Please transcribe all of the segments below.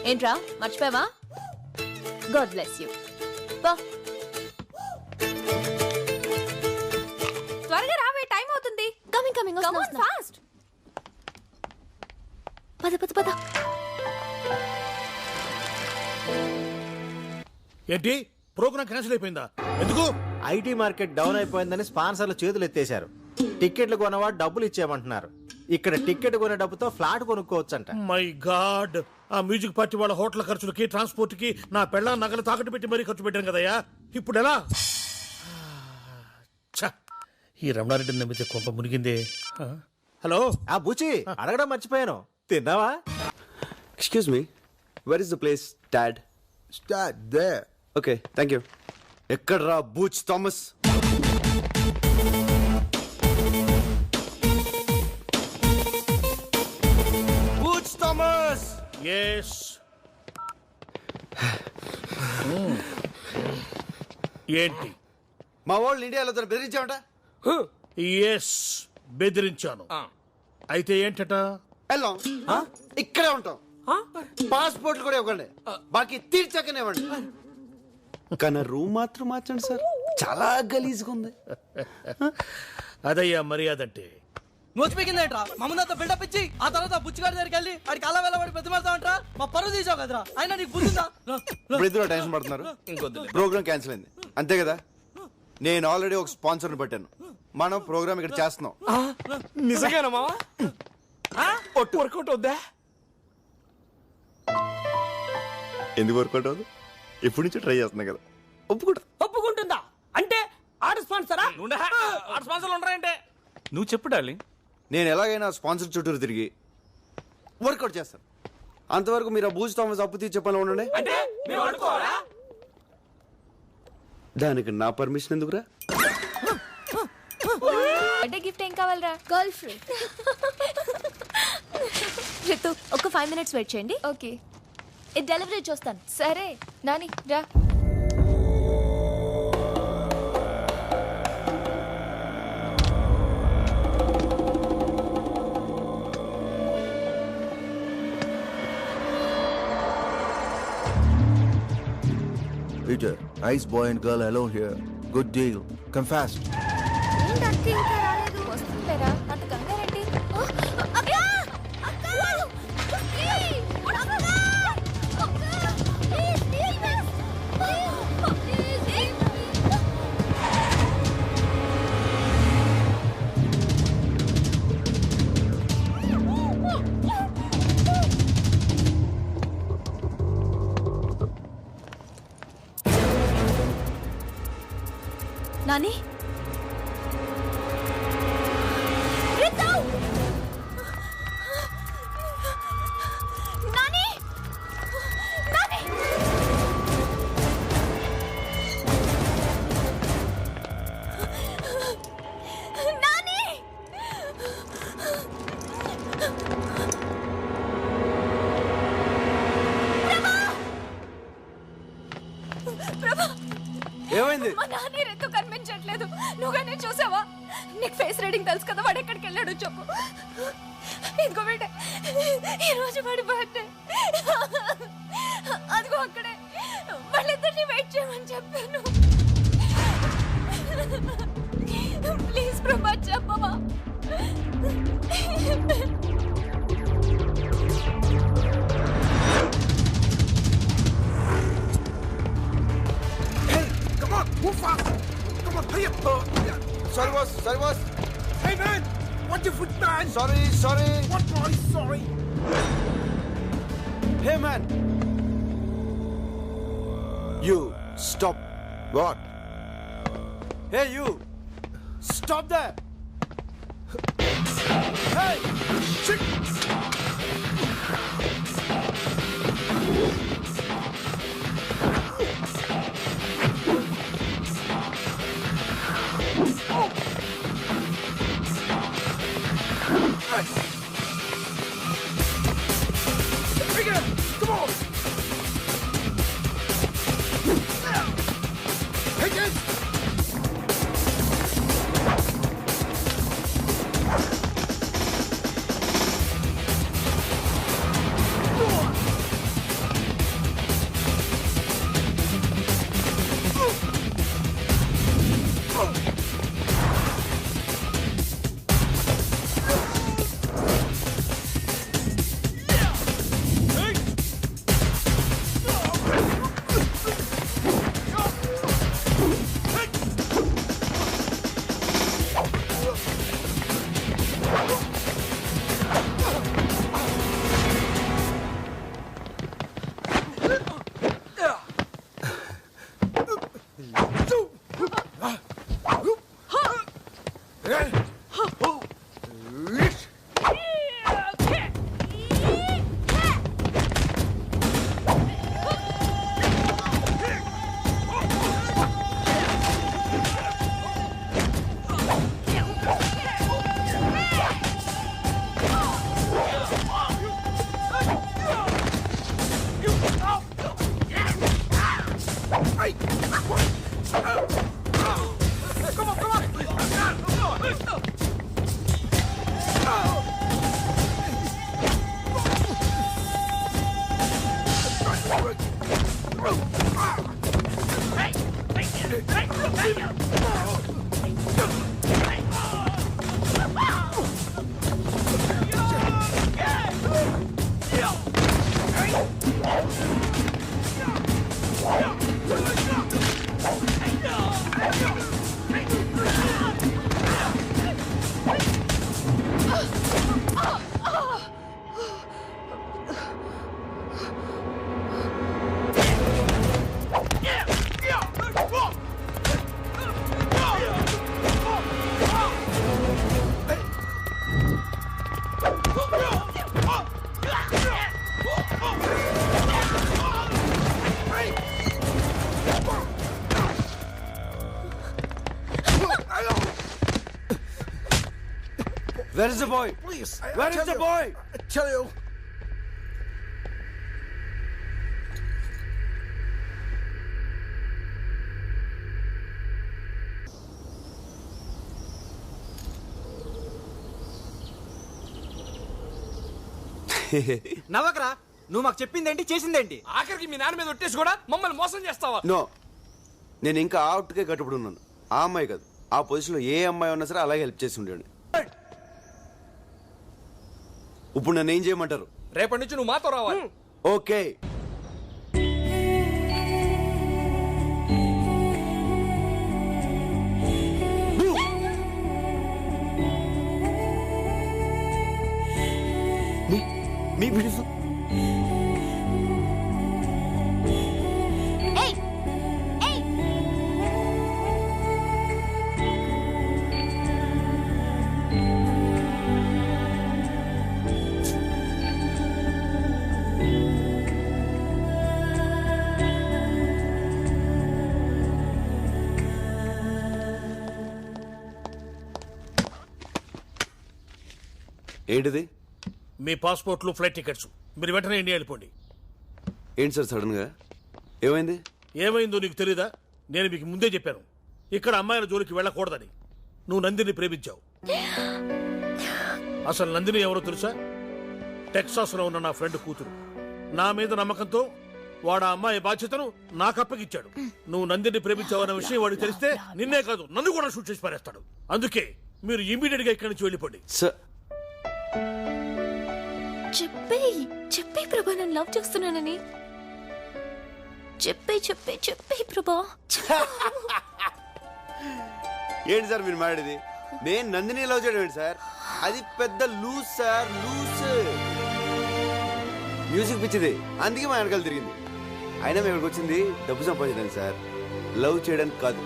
ఏంట్రా మర్చిపోయావా? God bless you. త్వరగా రావే, టైం అవుతుంది. Coming coming fast. పద పద పద. ఏంటి ప్రోగ్రామ్ క్యాన్సిల్ అయిపోయిందా? ఎందుకు? ఐటీ మార్కెట్ డౌన్ అయిపోయిందని స్పాన్సర్లు చేతులు ఎత్తేశారు. టికెట్లు కొనవా డబ్బులు ఇచ్చేయమంటున్నారు. ఇక్కడ టికెట్ కొనే డబ్బుతో ఫ్లాట్ కొనుక్కోవచ్చంట. మై గాడ్, ఆ మ్యూజిక్ పార్టీ వాళ్ళ హోటల్ ఖర్చులకి ట్రాన్స్పోర్ట్ కి నా పెళ్ళ నగలు తాకట్టు పెట్టి మరీ ఖర్చు పెట్టాను కదయ్యా. ఇప్పుడు ఎలా? ఈ రమణారెడ్డిని నమ్మితే కొంప మునిగిందే. హలో ఆ బుచి అడగడం మర్చిపోయాను, తిన్నావా? Excuse me, where is the place, Dad? Start there. Okay, thank you. ఎక్కడ్రా బూచ్ థామస్? బూచ్ థామస్. ఎస్. ఏంటి? మా వాళ్ళు ఇండియాలో బెదిరించామట. ఎస్, బెదిరించాను. అయితే ఏంటట? వెళ్ళాం, ఇక్కడే ఉంటాం. పాస్పోర్ట్లు కూడా ఇవ్వండి, బాకీ తీర్చకనే ఇవ్వండి. కానీ రూమ్ మాత్రం మార్చండి సార్, చాలా గలీజ్గా ఉంది. అదయ్యా మర్యాద అంటే. నోచిపోయిందేంట్రా? మా ముందు బిల్డప్ ఇచ్చి ఆ తర్వాత బుచ్చిగారి దగ్గరికి వెళ్ళి వాడికి అలా వెళ్ళబడి ప్రతిమాడతామంటరా? మా పరువు తీసావు కదరా, అయినా నీకు బుద్ధిందా? ఇప్పుడు ఇద్దరు టెన్షన్ పడుతున్నారు. ప్రోగ్రామ్ క్యాన్సిల్ అయింది అంతే కదా. నేను ఆల్రెడీ ఒక స్పాన్సర్ని పెట్టాను. మనం ప్రోగ్రామ్ ఇక్కడ చేస్తున్నాం. నిజంగానా మావా? వర్కౌట్ అవుద్దా? ఎందుకు వర్కౌట్ అవ్వదు? ఎప్పటి నుంచో ట్రై చేస్తున్నా కదా. ఒప్పుకుంటుందా అంటే ఆడ స్పాన్సరా? స్పాన్సర్లు ఉండరంటే నువ్వు చెప్పు డార్లింగ్. నేను ఎలాగైనా స్పాన్సర్ చుట్టూరు తిరిగి వర్కౌట్ చేస్తాను. అంతవరకు మీరు ఆ బూజ్ థామస్ అప్పు తీర్చే పనిలో ఉండండి. దానికి నా పర్మిషన్ ఎందుకురా? బర్త్డే గిఫ్ట్ ఏం కావాలరా? Girl friend. రితు ఒక 5 minutes వెయిట్ చేయండి. ఓకే, ఇది డెలివరీ చూస్తాను. సరే నాని రా. Peter, nice boy and girl alone here. Good deal. Come fast. ఏంటంటే ఇంకా రాలేదు? వస్తుంటారా? అంత కంగారేంటి? అక్క! అక్క! ప్లీజ్! అక్క! ప్లీజ్! నాని ఏమైంది? మా నాని రెత్తు కనిపించట్లేదు. నువ్వుగానే చూసావా? నీకు ఫేస్ రీడింగ్ తెలుసు కదా, వాడు ఎక్కడికి వెళ్ళాడు చెప్పు. ఇంకో బిడ్డ, ఈ రోజు వాడి బర్త్డే. అదిగో అక్కడే. వాళ్ళిద్దరిని వెయిట్ చేయమని చెప్పాను. ప్లీజ్ ప్రభా చెప్పవా? Move fast. Come on, hurry up. Sorry boss, sorry boss. Hey man, watch your foot, man. Sorry. What boy? Sorry. Hey man. You stop. What? Hey you. Stop there. Hey. Shit. Come on! Hey, guys! Where is the boy? Please. Where is the boy? I tell you. నవ్వకరా, నువ్వు మాకు చెప్పిందేంటి చేసిందేంటి? ఆఖరికి మీ నాన్న మీద ఒట్టేసి కూడా మమ్మల్ని మోసం చేస్తావా? నో, నేను ఇంకా అవుట్కే కట్టుబడి ఉన్నాను. ఆ అమ్మాయి కాదు, ఆ పొజిషన్లో ఏ అమ్మాయి ఉన్నా సరే అలాగే హెల్ప్ చేసి ఉండేవాడిని. ఇప్పుడు నన్ను ఏం చేయమంటారు? రేపటి నుంచి నువ్వు మాతో రావాలి. ఓకే. మీ బ్యూటిఫుల్ ఏయ్ ఏయ్ ఏంటిది? మీ పాస్పోర్ట్లు, ఫ్లైట్ టికెట్స్. మీరు వెంటనే ఇండియా వెళ్ళిపోండి. ఏంటి సార్ సడన్ గా ఏమైంది? ఏమైందో నీకు తెలీదా? నేను మీకు ముందే చెప్పాను, ఇక్కడ అమ్మాయిల జోలికి వెళ్ళకూడదని. నువ్వు నందిని ప్రేమించావు. అసలు నందిని ఎవరో తెలుసా? టెక్సాస్ లో ఉన్న నా ఫ్రెండ్ కూతురు. నా మీద నమ్మకంతో వాడు ఆ అమ్మాయి బాధ్యతను నాకు అప్పగిచ్చాడు. నువ్వు నందిని ప్రేమించావన్న విషయం వాడికి తెలిస్తే నిన్నే కాదు నన్ను కూడా షూట్ చేసి పారేస్తాడు. అందుకే మీరు ఇమీడియట్ గా ఇక్కడి నుంచి వెళ్ళిపోండి. సార్ చెప్పే ప్రభా, నన్ను లవ్ చేస్తున్నానని చెప్పే ప్రభా. ఏంటి సార్ మీరు మాట్లాడేది? నేను నందిని లవ్ చేయడం ఏంటి సార్? అది పెద్ద లూజ్ సార్, లూజ్. మ్యూజిక్ పిచ్చిది, అందుకే మా వెనకాల తిరిగింది. అయినా మేము ఇక్కడికి వచ్చింది డబ్బు సంపాదించడానికి సార్, లవ్ చేయడానికి కాదు.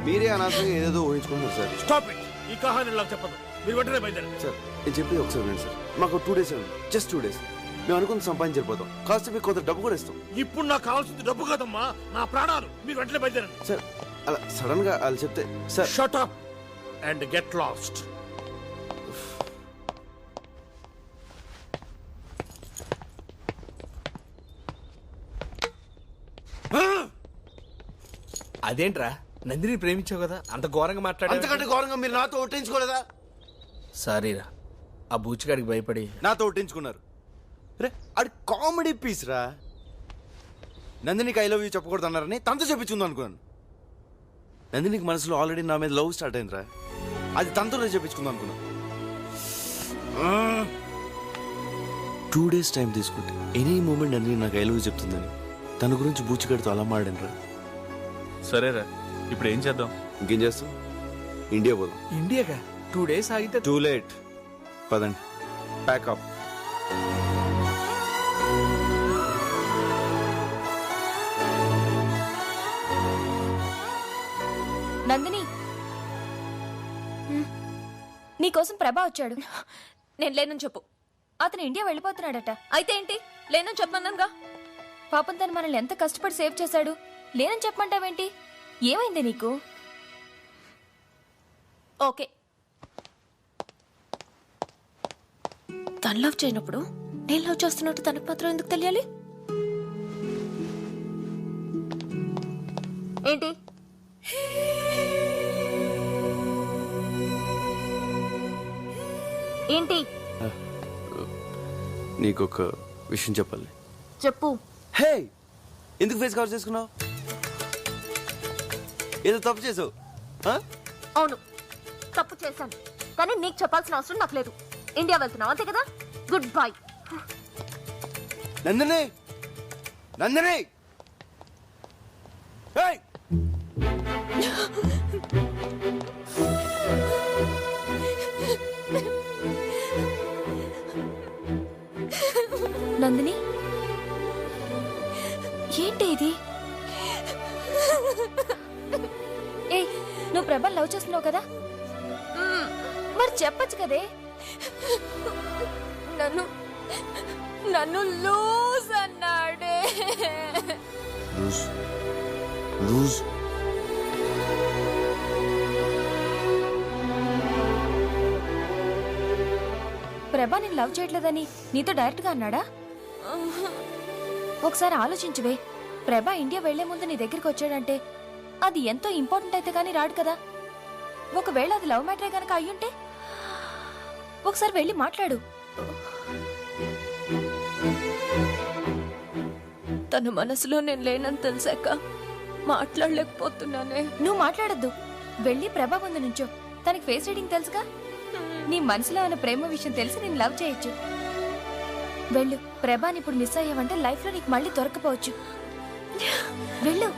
మీరే అనవసరంగా ఏదేదో ఊహించుకుంటున్నారు సార్. Stop it. ఈ కహాని నాకు చెప్పదు. మీరు వెంటనే బయలుదేరండి. సార్ నేను చెప్పి ఒకసారి వినండి సార్. మాకు 2 days ఉంది, జస్ట్ 2 days. మేము అనుకుని సంపాదించకపోతాం, కాస్త మీకు కొంత డబ్బు కూడా ఇస్తాం. ఇప్పుడు నాకు కావాల్సింది డబ్బు కాదమ్మా, నా ప్రాణాలు. మీరు వెంటనే బయలుదేరండి. సార్ అలా సడన్ గా వాళ్ళు చెప్తే sir. Shut up and get lost. అదేంట్రా, నందిని ప్రేమించావు కదా, అంత ఘోరంగా మాట్లాడా? అంతకంటే ఘోరంగా మీరు నాతో ఒట్టించుకోలేదా? సారీరా, ఆ బూచిగాడికి భయపడి నాతో ఒట్టించుకున్నారు. రే అది కామెడీ పీస్ రా. నందినికి ఐ లవ్ యూ చెప్పకూడదు అన్నారని తనతో చెప్పించుకుందాం అనుకున్నాను. నందినికి మనసులో ఆల్రెడీ నా మీద లవ్ స్టార్ట్ అయిందిరా, అది తనతో చెప్పించుకుందాం అనుకున్నాను. 2 days టైం తీసుకుంటే ఎనీ మూమెంట్ నందిని నాకు ఐ లవ్ యూ చెప్తుందని తన గురించి బూచిగాడితో అలా మాడాను రా. సరేరా, ఇప్పుడు ఏం చేద్దాం? ఇంకేం చేస్తాం, ఇండియా పోదాం. ఇండియాగా 2 days ఆగితే టూ లేట్. పదండి, ప్యాకప్. నందిని, నీకోసం ప్రభా వచ్చాడు. నేను లేనని చెప్పు. అతను ఇండియా వెళ్ళిపోతున్నాడట. అయితే ఏంటి, లేనని చెప్పమన్నానుగా. పాపం తను మనల్ని ఎంత కష్టపడి సేవ్ చేశాడు. లేనని చెప్పమంటావేంటి? ఏమైంది నీకు? ఓకే, తను లవ్ చేయనప్పుడు నేను లవ్ చేస్తున్నట్టు తనకు మాత్రం ఎందుకు తెలియాలి? ఏంటి? ఏంటి? నీకొక విషయం చెప్పాలి. చెప్పు. హే, ఎందుకు ఫేస్ కవర్ చేసుకున్నావు? ఏదో తప్పు చేసావు. అవును, తప్పు చేశాను, కానీ నీకు చెప్పాల్సిన అవసరం నాకు లేదు. ఇండియా వెళ్తున్నావు అంతే కదా? Good bye. Nandini, Nandini, hey! Nandini, ఏంటి ఇది? ఏ, నువ్వు ప్రభాని లవ్ చేస్తున్నావు కదా? మరి చెప్పచ్చు కదే. నన్ను నన్ను లూజ్ అన్నాడే. లూజ్? ప్రభా నేను లవ్ చేయట్లేదని నీతో డైరెక్ట్ గా అన్నాడా? ఒకసారి ఆలోచించువే. ప్రభా ఇండియా వెళ్లే ముందు నీ దగ్గరికి వచ్చాడంటే అది ఎంతో ఇంపార్టెంట్ అయితే గానీ రాడు కదా. ఒకవేళ అది లవ్ మ్యాటరే గనక అయ్యుంటే ఒకసారి వెళ్ళి మాట్లాడు. తన మనసులో నేను లేనని తెలిసాక మాట్లాడలేకపోతున్నానే. నువ్వు మాట్లాడద్దు, వెళ్ళి ప్రభా ముందు నుంచో. తనకి ఫేస్ రీడింగ్ తెలుసుగా. నీ మనసులో ఉన్న ప్రేమ విషయం తెలిసి నేను లవ్ చేయొచ్చు. వెళ్ళు. ప్రభాని ఇప్పుడు మిస్ అయ్యావంటే లైఫ్ లో నీకు మళ్ళీ దొరకపోవచ్చు. వెళ్ళు.